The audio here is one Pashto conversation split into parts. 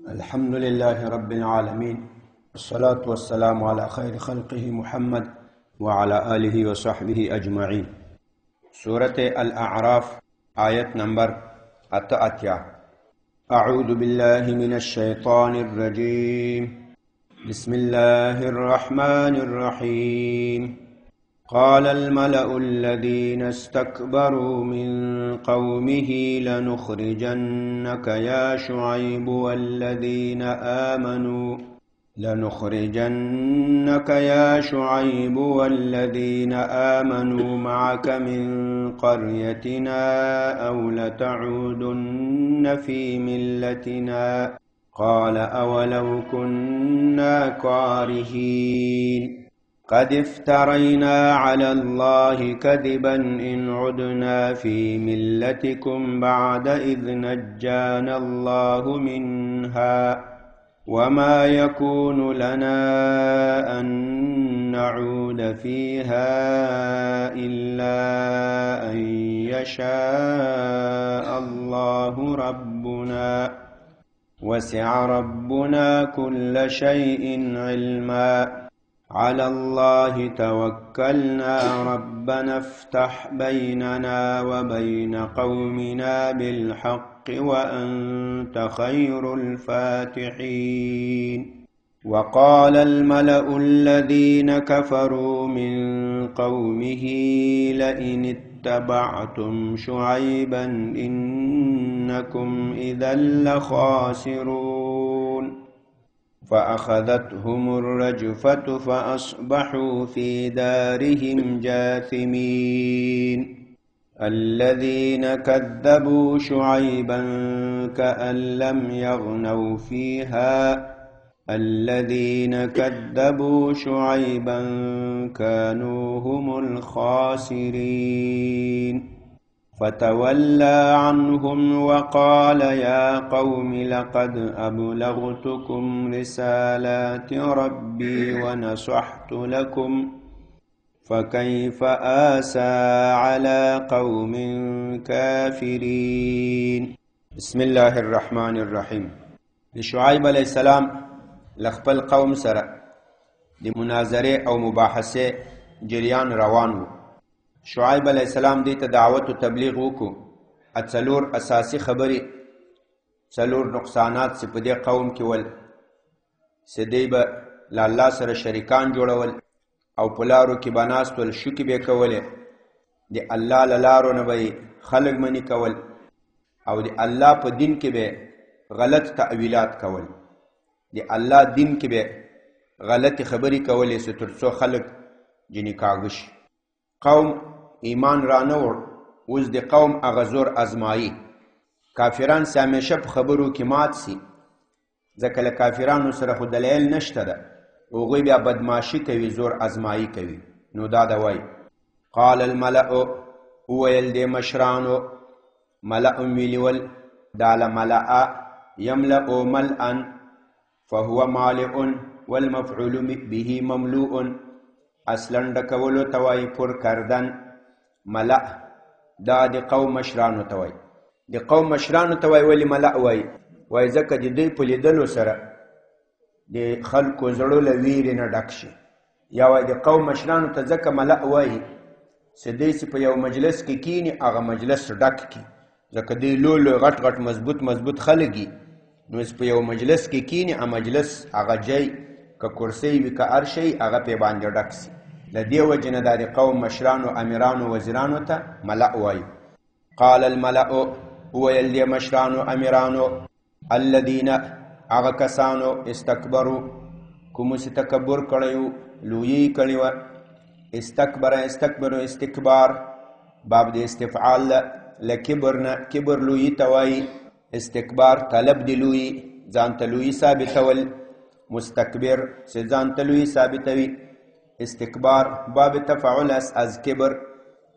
الحمد لله رب العالمين، والصلاة والسلام على خير خلقه محمد وعلى آله وصحبه أجمعين. سورة الأعراف آية نمبر 88. أعوذ بالله من الشيطان الرجيم. بسم الله الرحمن الرحيم. قال الملأ الذين استكبروا من قومه لنخرجنك يا شعيب والذين آمنوا معك من قريتنا أو لتعودن في ملتنا قال أولو كنا كارهين قد افترينا على الله كذبا إن عدنا في ملتكم بعد إذ نجانا الله منها وما يكون لنا أن نعود فيها إلا أن يشاء الله ربنا وسع ربنا كل شيء علما على الله توكلنا ربنا افتح بيننا وبين قومنا بالحق وأنت خير الفاتحين. وقال الملأ الذين كفروا من قومه لئن اتبعتم شعيبا إنكم إذا لخاسرون فأخذتهم الرجفة فأصبحوا في دارهم جاثمين. الذين كذبوا شعيبا كأن لم يغنوا فيها الذين كذبوا شعيبا كانوا هم الخاسرين. فتولى عنهم وقال يا قوم لقد أبلغتكم رسالات ربي ونصحت لكم فكيف آسى على قوم كافرين. بسم الله الرحمن الرحيم. شعيب عليه السلام لخپل قوم سره د مناظره او مباحثه جریان روانو. شعیب علیہ السلام دیتا دعوت و تبلیغ وکو. اتسلور اساسی خبری سلور نقصانات سی پدی قوم کی ول سدی با لاللہ سر شریکان جوڑول او پلارو کی بناستول شکی بے کولی دی اللہ للارو نبی خلق منی کول او دی اللہ پا دین کی بے غلط تعویلات کول دی اللہ دین کی بے غلط خبری کولی سترسو خلق جنی کاغش. قوم ایمان رانور اوز دی قوم اغزور ازمایی. کافران سی همیشه په خبرو کی مات سی ځکه له کافرانو سره خو دلیل نشته ده. هغوی بیا بدماشي کوي، زور ازمایی کوي. نو دا ده وای قال الملأ وویل دی مشرانو. ملأ ویلول دا له ملأ یملأ ملأ فهو مالئ والمفعول به مملوء. اصلا ډکولو توای پر کردن. ملأ دا دی قوم مشرانو توای. دی قوم مشرانو توای ولی ملأ وای ځکه د دوی په لیدلو سره د خلکو زړه له ویرې نه ډک شي. یا وای د قوم مشرانو ته ځکه ملأ وای چې دوی چې په یو مجلس کې کینی هغه مجلس ډک کی ځکه دوی لولو غټ غټ مضبوط خلک نو په یو مجلس کې کینی ا مجلس هغه جای که کرسی وي که هر شی هغه پې باندې ډک سي. له دې وجې نه دا د قوم مشرانو امیرانو وزیرانو ته ملأ وایي. قال الملأ وویل دی مشرانو امیرانو الذین هغه کسانو استکبرو کومو چې تکبر کړی لویي کړې وه. استکبرو استکبار باب د استفعال له کبر نه. کبر لویي ته وایي. استکبار طلب د لویي ځان ته لویي ثابتول. مستکبر سے ځان ته لویي ثابتوي. استکبار باب تفعل از کبر.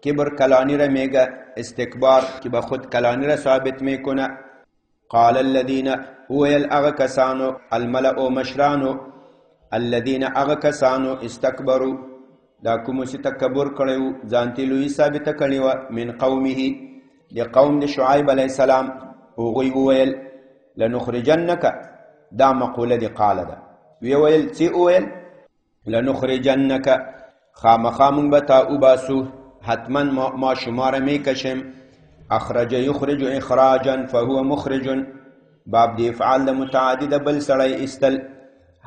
کبر کلانی را میگه، استکبار که به خود کلانی را ثابت میکنه. قال الذین ویل اغا کسانو الملأ مشرانو الذین اغا کسانو استکبرو دا کومو چې تکبر کړی ځان ته لویي ثابته کړې وه من قومه د قوم د شعیب علیه السلام. هغوی وویل لنخرجنک دا مقوله دی قاله ده. وی ویل څه ویل؟ لنخرجنک خامخا موږ به تا وباسو، حتما ما شماره می کشم. اخرج یخرج اخراجا فهو مخرج، باب دی افعال د متعدده بل سړی استل.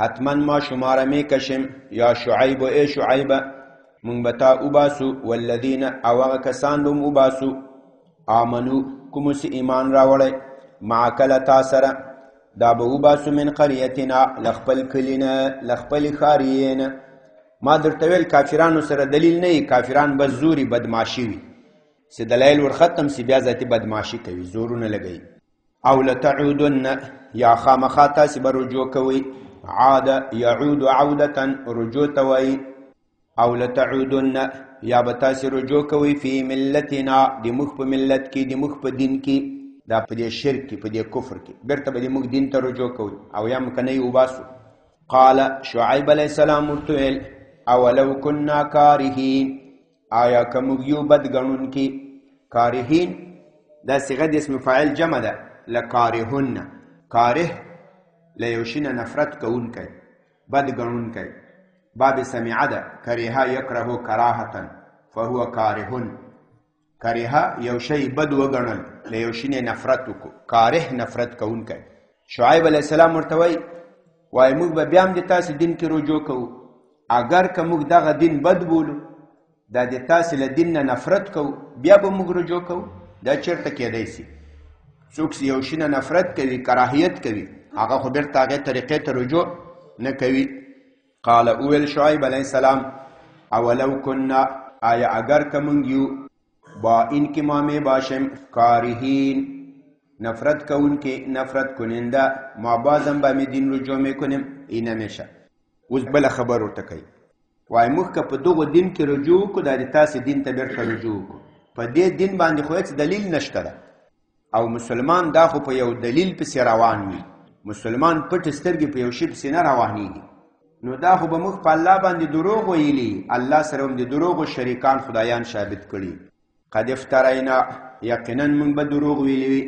حتما ما شماره می کشم. یا شعیب و ای شعیب موږ به تا وباسو. والذین او هغه کسان به م وباسو آمنو کومو چې ایمان راوړی معک له تا سره، دا به وباسو من قریتنا له خپل کلي نه، له خپلې ښارې نه. ما درته ویل کافرانو سره دلیل نه وي، کافران بس زوري بدماشي وي، چې دلایل ورختم سي بیا ذاتي بدماشي کوي، زورونه لګوي. او لتعودن یا خامخا تاسې به رجوع کوئ. عاد یعود عودة رجوع ته وایي. او لتعودن یا به تاسې رجوع کوئ فی ملتنا د موږ په ملت کې، د موږ په دین کې، دا په دې شرک کې، په دې کفر کې بیرته به د موږ دین ته رجوع کوئ او یا موږ که نه یې وباسو. قال شعیب علیه السلام ورته ویل اولو کنا کارهین، آیا که موږ یو بد ګڼونکي. کارهین دا صیغه د اسم فاعل جمع ده، لکارهن. کاره له یو شي نه نفرت کوونکی، بد ګڼونکی. باب سمعه ده، کریها یکرهو کراهة فهو کارهن. کریها یو شی بد وګڼل، له یو شي نه نفرت وکړو، کاره نفرت کوونکی. شعیب علیه السلام ورته وایي موږ به بیا هم د تاسې دین کې رجوع کوو، اگر که موږ دغه دین بد بولو، دا د تاسې له دین نه نفرت کوو، بیا به موږ رجوع کوو. دا چېرته کیدی سي؟ څوک چې یو شي نه نفرت کوي، کراهیت کوي، هغه خو بیرته هغې طریقې ته رجوع نه کوي. قال اویل شعیب علیه السلام اولو کنا، آیا اگر که موږ یو با این که ما می باشم کارهین نفرت کوونکي، نفرت کننده، ما بازم به می دین رجوع میکنیم. این نمیشه. اوس بله خبر ورته کوي، وایي موږ که په دغو دین کې رجوع وکړو، دا د تاسې دین ته بیرته رجوع وکړو. په دې دین باندې خو هېڅ دلیل نشته ده، او مسلمان دا خو په یو دلیل پسې روان وي. مسلمان پټ سترګې په یو شي پسې نه روانېږي. نو دا خو به موږ په الله باندې دروغ ویلي، الله سره هم د دروغو شریکان خدایان ثابت کړي. قد افترینا، یقینا موږ به دروغ ویلي وي.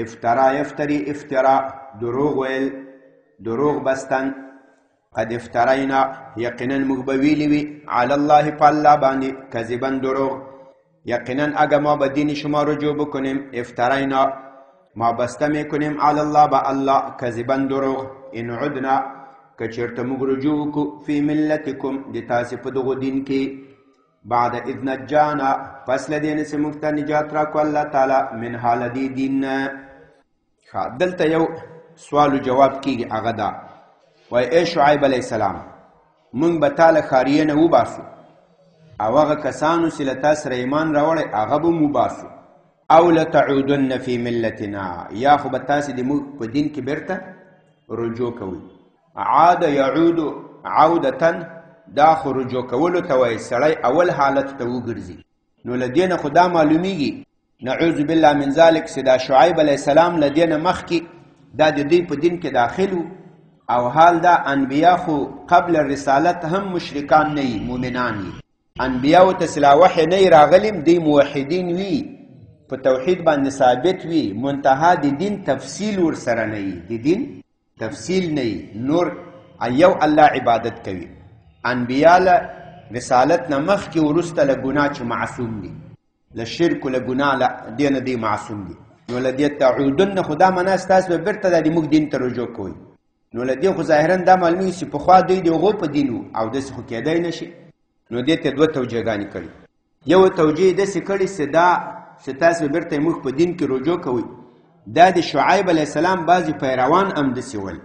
افترا یفتري افترا، دروغ ویل، دروغ بستن. قد افترینا یقینا موږ به ویلي وي علی الله په الله باندې کذبا دروغ. یقینا اگه ما به دین شما رجوع بکنیم، افترینا ما بسته میکنیم علی الله به الله کذبا دروغ. ان عدنا که چرته موږ رجوع وکړو فی ملتکم د تاسې په دغو دین کې، بعد اذ نجانا پس له دې نه چې موږ ته نجات راکړو الله تعالی من حال دې دین نه. دلته یو سوال و جواب کیږي، هغه دا وایي ای شعیب علیه السلام موږ به تا له ښاریې نه وباسو، او هغه کسانو چې له تا سره ایمان راوړی هغه به م وباسو. او لتعودن فی ملتنا، یا خو به تاسې د موږ په دین کې بیرته رجوع کوئ. عاد یعود عودتن، دا خو رجوع کولو ته وایي سړی اول حالت ته وګرځي. نو له دې نه خو دا معلومیږي نعوذ بالله من ذلک چې دا شعیب علیه السلام له دې نه مخکې دا د دوی په دین کې داخل و، او حال دا انبیا خو قبل الرسالت هم مشرکان نه وي، مؤمنان وي. انبیاو ته چې لا وحی نه راغلیم، دوی موحدین وي، په توحید باندې ثابت وي، منتها د دین تفصیل ورسره نه وي، د دین تفصیل نه وي، نور یو الله عبادت کوي. انبیا له رسالت نه مخکې وروسته له ګناه چې معصوم دي، له شرک و له ګناه له دې نه دی معصوم دي. نو له دې تعودن نه خو دا معنا ستاسو به بیرته د موږ دین ته رجوع کوئ. نو له دې خو ظاهرا دا معلومیږي چې پخوا دوی د هغو په دین وو او داسې خو کېدی نه شي. نو دې ته دوه توجیهګانې کړي. یو توجیه داسې کړي چې دا چې تاسو بیرته موږ په دین کې رجوع کوئ، دا د شعیب علیه السلام بعضې پیروان هم داسې ول،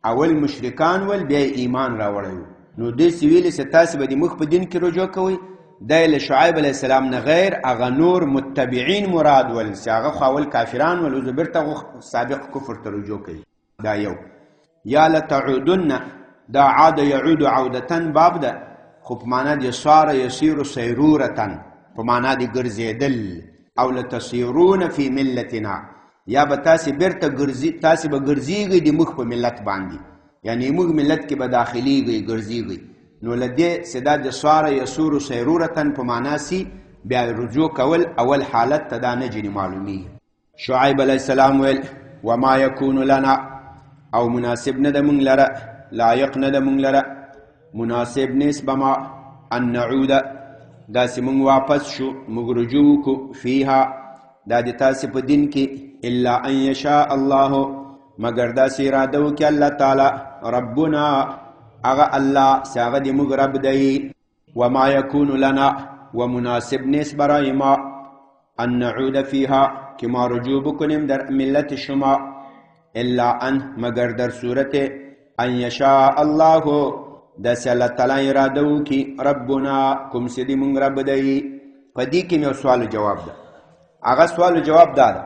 اول مشرکان ول بیا ایمان راوړی. نو داسې ویلې چې تاسو به د موږ په دین کې رجوع کوئ، دا له شعیب علیه السلام نه غیر هغه نور متبعین مراد ول، چې هغه خو اول کافران ول، اوس بیرته سابق کفر ته رجوع کوي. دا یو. یا لتعودن، دا عاد یعود عودتن باب ده، خو په معنا د صار یسیر سیرورتن، په معنا د ګرځېدل. او لتصیرون فی ملتنا، یا به تاسې بیرته تاسې به ګرځېږئ د موږ په ملت باندې، یعنی موږ ملت کې به داخلیږئ، ګرځېږئ. نو له دې چې دا د صار یسور سیرورتن په معنا سي، بیا رجوع کول اول حالت ته دا نه جنې معلومیږي. شعیب علیه السلام ویل وما یکون لنا، او مناسب نه د مونږ لره لایق نه د مونږ لره مناسب نیست به ما ان نعود داسې مونږ واپس شو مونږ رجوع وکړو فیها دا د تاسې په دین کې الا ان یشاء الله مگر داسې اراده وکړي الله تعالی ربنا هغه الله چې هغه د موږ رب دی وما یکون لنا ومناسب نیست برای ما ان نعود فیها که ما رجوع بکنیم در ملت شما الا ان مگر در صورت ان یشاء الله داسې الله تعالی اراده وکړي ربنا کوم چې د موږ رب دی. په دې کې مې یو سوال و جواب ده. هغه سوال و جواب دا ده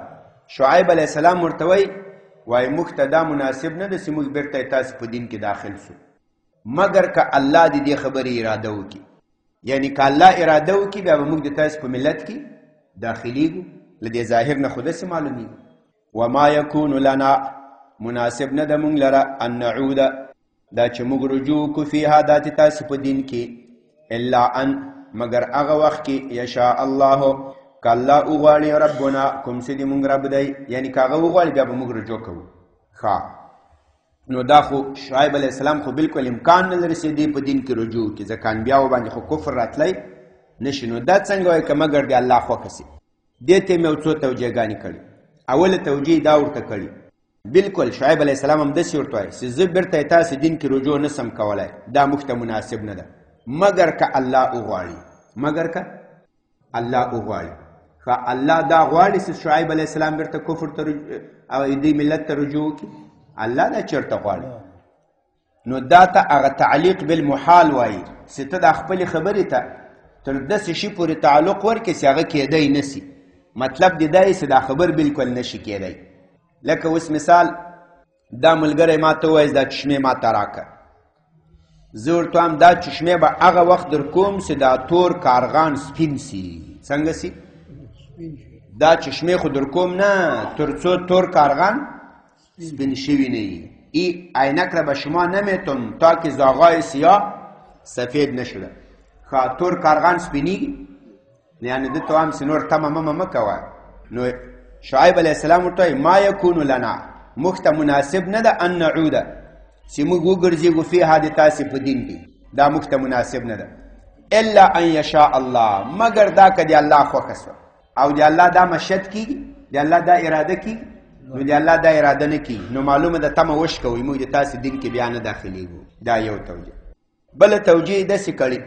شعیب علیه السلام ورته وایي موږ ته دا مناسب نه ده چې موږ بیرته تاسې په دین کې داخل سو مګر که الله د دې خبرې اراده وکړي. یعنی که الله اراده وکړي بیا به موږ د تاسې په ملت کې داخلیږو. له دې ظاهر نه خو داسې معلومیږي وما یکون لنا مناسب نه ده موږ لره ان نعود دا چې موږ رجوع وکړو فیها دا چې تاسې په دین کې الا ان مګر هغه وخت کې یشاء الله که الله وغواړي ربنا کوم چې د موږ رب دی یعنی که هغه وغواړي بیا به موږ رجوع کوو. ښه نو دا خو شعیب علیه السلام خو بالکل امکان نه لري چې دې په دین کې رجوع وکړي ځکه انبیاو باندې خو کفر راتلی نشي. نو دا څنګه وایي که مګر د الله خوښه سي. دې ته مې یو څو توجیهګانې کړي. اوله توجیه دا ورته کړي بالکل شعیب علیه السلام هم داسې ورته وایي چې زه بیرته تاسې دین کې رجوع نسم کولی دا موږ ته مناسب نه ده مګر که الله وغواړي مګر که الله وغواړي. ښه الله دا غواړي چې شعیب علیه السلام بیرته کفر ته او دې ملت ته رجوع وکړي. الله دا چېرته غواړي. نو دا ته هغه تعلیق بالمحال وایي چې ته دا خپلې خبرې ته تر داسې شي پورې تعلق ورکړې چې هغه کیدی نسي. مطلب دې دا چې دا خبر بالکل نشي کیدی. لکه اوس مثال دا ملګری ما ته ووایي دا چشمې ما ته راکړه. زه ورته وایم دا چشمې به هغه وخت در کوم چې دا تور کارغان سپین سي. څنګه سي؟ دا چشمې خو در کوم نه تر څو تور کارغان سپین شوی نه ای عینک را به شما نمیتون تا که زاغای سیاه سفید نشده. خواه تور کارغان سپینی یعنی ده تو هم سنور تمام مکوه. نو شعیب علیه السلام ورطوی ما یکون لنا مخت مناسب نده ان نعوده سی مو گرزیگو فی ها دی تاسی پا دین دی دا مخت مناسب نده الا ان یشاء الله مگر دا که دی اللہ خوکسو او دی اللہ دا مشد کی دی اللہ دا اراده کی نو دی الله دا اراده نه کی نو معلومه ده تمه وش کوي موږ د تاسې دین کې بیا نه داخلیږو. دا یو توجیه. بله توجیه داسې کړي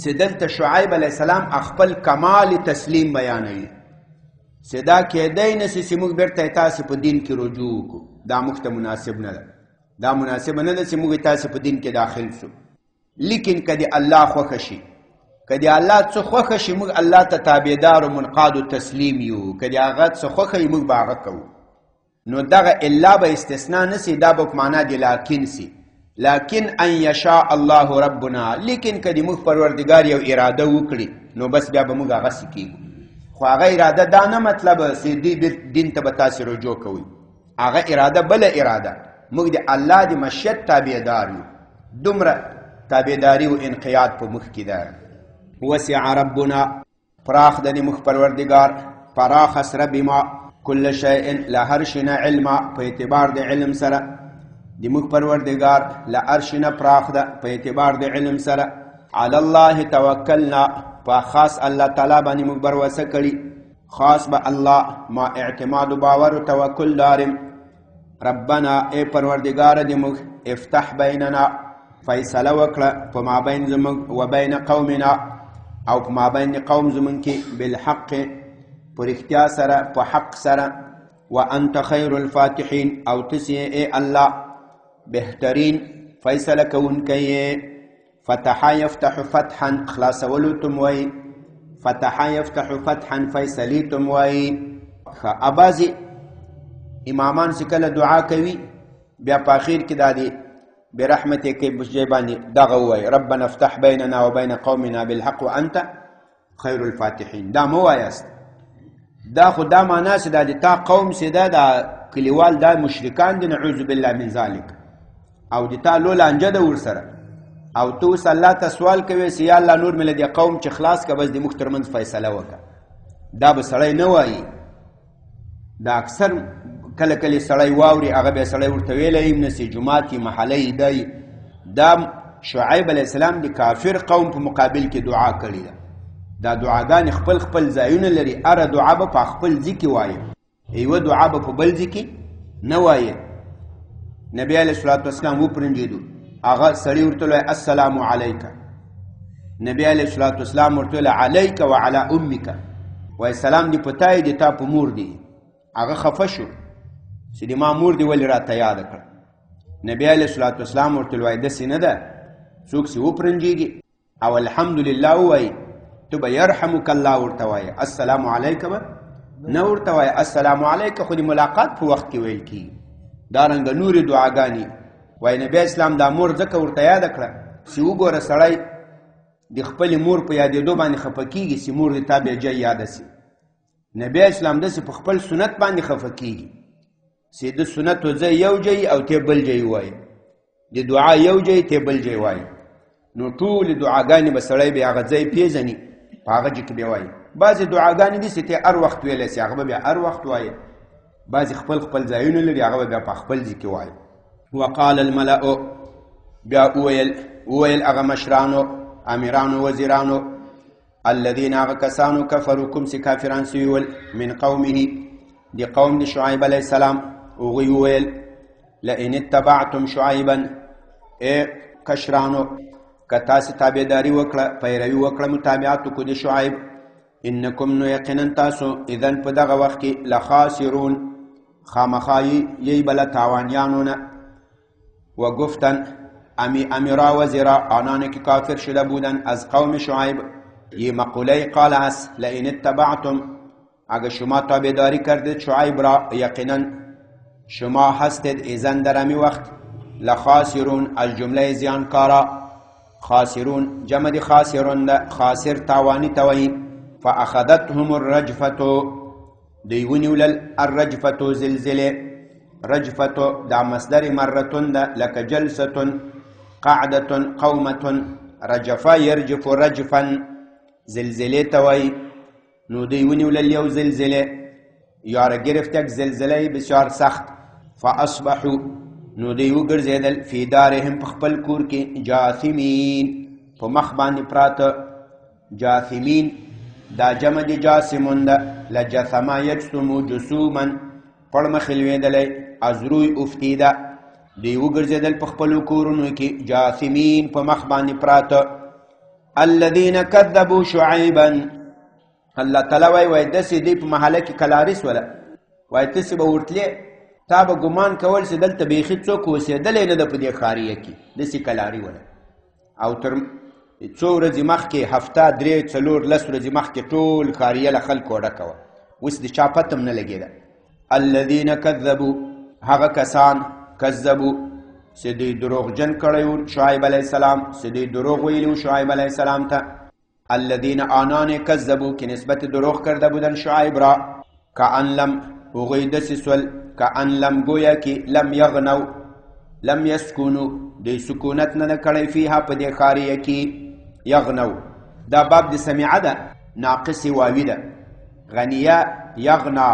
چې دلته شعیب علیه السلام خپل کمال تسلیم بیانوي چې دا کیدی نه چې موږ بیرته تاسې په دین کې رجوع وکړو. دا موږ ته مناسب نه ده. دا مناسبه نه ده چې موږ تاسې په دین کې داخل سو. لیکن که د الله خوښه شي که د الله څه خوښه شي موږ الله ته تابعدار و منقاد و تسلیم یو. که د هغه څه خوښه وي موږ به هغه کوو. نو دغه الا به استثناء نسی دا به معنا دی لکن سی لکن ان یشاء الله ربنا لیکن کدی موږ پروردگار یو اراده وکړي نو بس بیا به موږ هغه سکیږو. خو هغه اراده دا نه مطلب چې دین ته به تاسې رجوع کوئ. هغه اراده بله اراده موږ د الله د مشیت تابعدار یو. دومره تابعداري و انقیاد په موږ کې ده. وسع ربنا پراخ د موږ پروردگار پراخ سره بما کل شیء لهرشنا علما په اعتبار د علم سره د موږ پروردگار لهرشنا پراخ ده په اعتبار د علم سره. علی الله توکلنا په خاص الله تعالی باندې موږ بروسه کړي. خاص به الله ما اعتماد و باور و توکل دارم. ربنا ای پروردگار د موږ افتح بیننا فیصله وکړه په مابین زموږ و بین قومنا او په مابین قوم زموږ کې بالحق پر اختیار سره په حق سره. وانت خیر الفاتحین او تسی ای الله بهترین فیصله کوونکی. فتح یفتح فتحا خلاصولو تم وی فتح یفتح فتحا فیصلی تم وی. ابازی امامان سے کله دعا کوي بیا په اخیر کې دادی برحمتک بجیبانی دغه وی ربنا افتح بیننا و بین قومنا بالحق وانت خیر الفاتحین. دا مو وایست دا خدا معنا چې دا د تا قوم چې دا کلیوال دا مشرکان دي نعوذ بالله من ذلک او د تا لو لانجه ده ورسره او تو اوس الله ته سوال کوي چې یا الله نور مې له دې قوم چې خلاص که بس د موږ ترمنځ فیصله وکړه. دا به سړی نه وایي. دا اکثر کله کله سړی واوري هغه به سړی ورته ویلی هم نسي جومات کې محله دی. دا شعیب علیه السلام د کافر قوم په مقابل کې دعا کړې ده. دا دعاګانې خپل خپل ځایونه لري. هره دعا به په خپل ځای کې وایي، یوه دعا به په بل ځای کې نه وایي. نبی علیه الصلاة والسلام وپرنجېدو، هغه سړي ورته ویل السلام علیک. نبی علیه الصلاة والسلام ورته ویل علیک وعلی امک، وایي سلام دی په تا یې د تا په مور دی. هغه خفه شو چې د ما مور دی ولې راته یاده کړه. نبی علیه الصلاة والسلام ورته وایي داسې نه ده، څوک چې وپرنجېږي او الحمدلله ووایي ته به یرحمک الله ورته وایې، السلام علیک به نه ورته وایې. السلام علیک خو د ملاقات په وخت کې ویل کېږي. دارنګه نورې دعاګانې وایي نبی اسلام دا مور ځکه ورته یاده کړه چې وګوره سړی د خپلې مور په یادېدو باندې خفه کېږي چې مور د تا بیا جای یاده سي. نبی اسلام داسې په خپل سنت باندې خفه کېږي چې د سنتو ځای یو جای او ته بل جای وایي، د دعا یو جای ته بل جای وایي. نو ټولې دعاګانې به سړی بیا هغه ځای پېژني، په هغه ځای کې بیا وایي. بعضې دعاګانې دي چې ته هر وخت ویلی سي، هغه به بیا هر وخت وایي. بعضې خپل خپل ځایونه لري، هغه به بیا په خپل ځای کې وایي. وقال الملأ، بیا وویل هغه مشرانو، امیرانو، وزیرانو، الذین هغه کسانو کفرو کوم چې کافران سوي ول، من قومه د قوم د شعیب علیه السلام. هغوی وویل لئن اتبعتم شعیبا، ای کشرانو که تاسې تابعداري وکړه، پیروي وکړه، متابعت وکړو د شعیب، انکم نو یقینا تاسو اذن په دغه وخت کې لخاسرون، خامخا یی بله تاوانیانونه. وگفتن امیرا وزیرا آنانی که کافر شده بودن از قوم شعیب، یه مقوله قال است لئن اتبعتم، اگه شما تابعداری کردید شعیب را، یقینا شما هستید اذن در امی وقت لخاسرون، از جمله زیانکارا. خاسرون جمع دی خاسرون ده، خاسر تاوانی توی. فاخذتهم الرجفتو، دیونی ولل الرجفتو زلزله. رجفتو دا مصدر مرتون ده، لك جلستون قعدتون قومتون. رجفا يرجف رجفا، زلزله توی. نو دیونی ولل یو زلزله، یاره گرفتک زلزله بسیار سخت. فاصبحو، نو دیو گرزیدل فی دارهم پخپل کور کې جاثمین، په مخ باندې پراته. جاثمین دا جمع دی جاسمون ده، لجثما یجثمو جسوما، پړمخې لوېدلی، از روی افتیده. دیو ګرځېدل په خپلو کورونو کې جاثمین، په مخ باندې پراته. الذین کذبوا شعیبا، الله تعالی وایي داسې دی په محله کې کلاریس وله، وایي تاسې به ورتلې، تا به ګمان کول چې دلته بیخي څوک اوسېدلی نه ده په دې ښاریه کې، داسې کلاري وله. او تر څو ورځې مخکې، هفته، درې، څلور، لس ورځې مخکې ټول ښاریه له خلکو ډکه وه، اوس د چا پته هم نه لګېده. الذین کذبوا، هغه کسان کذبوا چې دوی دروغجن کړی و شعیب علیه السلام، چې دوی دروغ ویلي و شعیب علیه السلام ته. الذین آنان کذبوا، که نسبت دروغ کرده بودن شعیب را. کأن لم، هغوی داسې سول کأن لم، گویا کې لم یغنو، لم یسکونو، دوی سکونت نه ده کړی فیها په دې ښاریه کې. یغنو دا باب د سمیعه ده، ناقص واوی ده. غنیه یغنا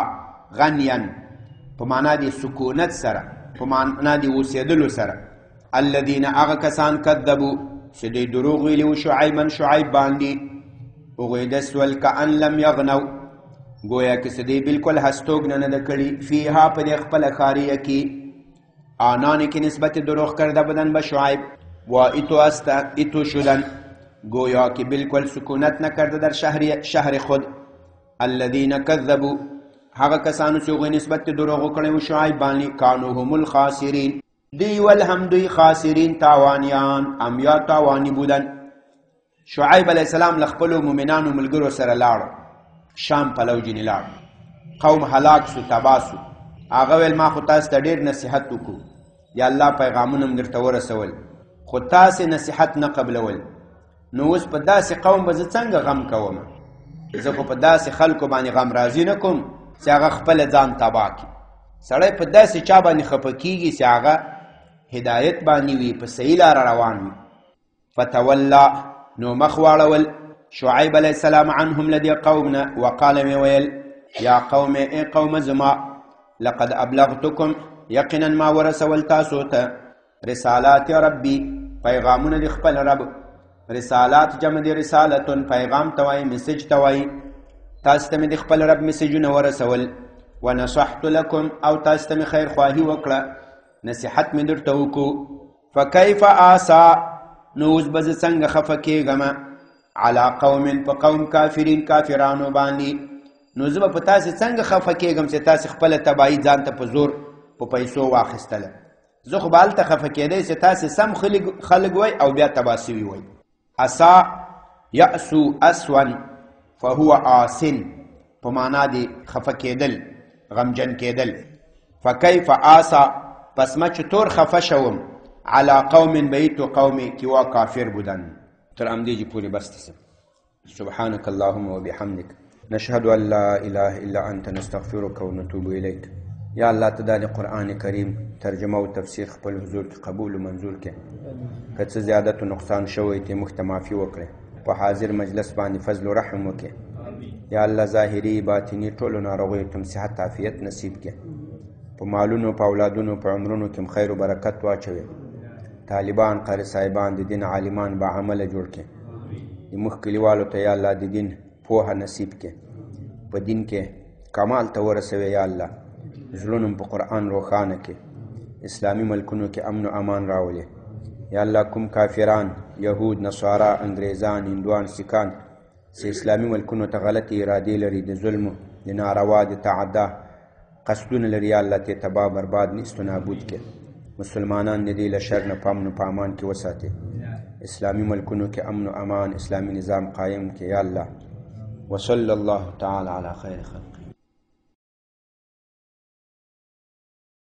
غنین، په معنا د سکونت سره، په معنا د اوسېدلو سره. الذین هغه کسان کذبوا چې دوی دروغ ویلي و شعیبا شعیب باندې. هغوی داسې ول کأن لم یغنو، گویا که چې دوی بلکل هستوګنه نه ده کړې فیها په دې خپله ښاریه کې. آنانی که نسبت دروغ کرده بودن به شعیب. و ایتو شدن، گویا که بالکل سکونت نکرده در شهر خود. الذین کذبوا، هغه کسانو چې هغوی نسبت دروغ وکړی و شعیب باندې، کانو هم الخاسرین، دوی ول هم دوی خاسرین، تاوانیان، امیا تاوانی بودن. شعیب علیه السلام له خپلو مؤمنانو ملګرو سره لاړ، شام پلو جنې لاړ. قوم هلاک سو، تباه سو. هغه ویل ما خو تاسو ته ډېر نصیحت وکړو، یا الله پیغامونه م درته ورسول، خو تاسې نصیحت نه قبلول. نو اوس په داسې قوم به زه څنګه غم کوم؟ زه خو په داسې خلکو باندې غم راضي نه کوم چې هغه خپله ځان تباه کړي. سړی په داسې چا باندې خفه کېږي چې هغه هدایت باندې وي، په صحیح لاره روان وي. فتولا، نو مخ واړول شعیب علیه السلام عنهم له دې قوم نه. وقال مې ویل یا قوم، ای قوم زما، لقد ابلغتکم یقینا ما ورسول تاسو ته رسالات ربی پیغامونه د خپل رب. رسالات جمع دی رسالتون، پیغام توای میسج توای. تاسو ته د خپل رب میسجونه ورسول. ونصحت لكم او تاسو ته خیر خواهی وکړه، نصیحت می درته وکړو. فکیف آسا نو اوس به زه څنګه خفه کېږم علی قوم په قوم کافرین کافرانو باندې. نو زه به په تاسې څنګه خفه کېږم چې تاسې خپله تباهي ځان ته په زور په پیسو واخیستله. زه خو به هلته خفه کېدی چې تاسې سم خلک وای او بیا تباه سوي وای. اسا یأسو اسون فهو آسن په معنا د خفه کېدل، غمجن کېدل. فکیف آسا پس ما چطور خفه شوم علی قوم بیتو قومی که وا کافر بودن. تر امدیجی پوری بستسم. سبحانك اللهم وبحمدك نشهد ان لا اله الا انت نستغفرك ونتوب اليك. یا الله تعالی قرآن کریم ترجمه او تفسیر خپل حضور کې قبول او منظور کړي. که څه زیادت او نقصان شوی ته موږ ته معافي وکړي. په حاضر مجلس باندې فضل او رحم وکړي. یا الله ظاهري باطنی ټولو ناروغیو ته صحت عافیت نصیب کړي. په مالونو په اولادونو په عمرونو کې خیر او برکت واچوي. طالبان قاری صاحبان د دین عالمان با عمل جوړ کړي. د مخ کلیوالو ته یا الله د دین پوهه نصیب کړي. په دین کې کمال ته ورسوي یا الله. زړونه په قرآن روښانه کړي. اسلامي ملکونو کې امن او امان راولي. یا الله کوم کافران یهود نصارا انګریزان هندوان سیکان چې اسلامي ملکونو ته غلطي ارادې لري، د ظلم د ناروا د تعدا قصدونه لري، یا الله ته تباه برباد نیست و نابود کړي. مسلمانان د دې له شر نه په امن او په امان کې وساتي. اسلامي ملکونو کې امن او امان اسلامي نظام قائم کړي یا الله. وصلی الله تعالی علی خیر خلق.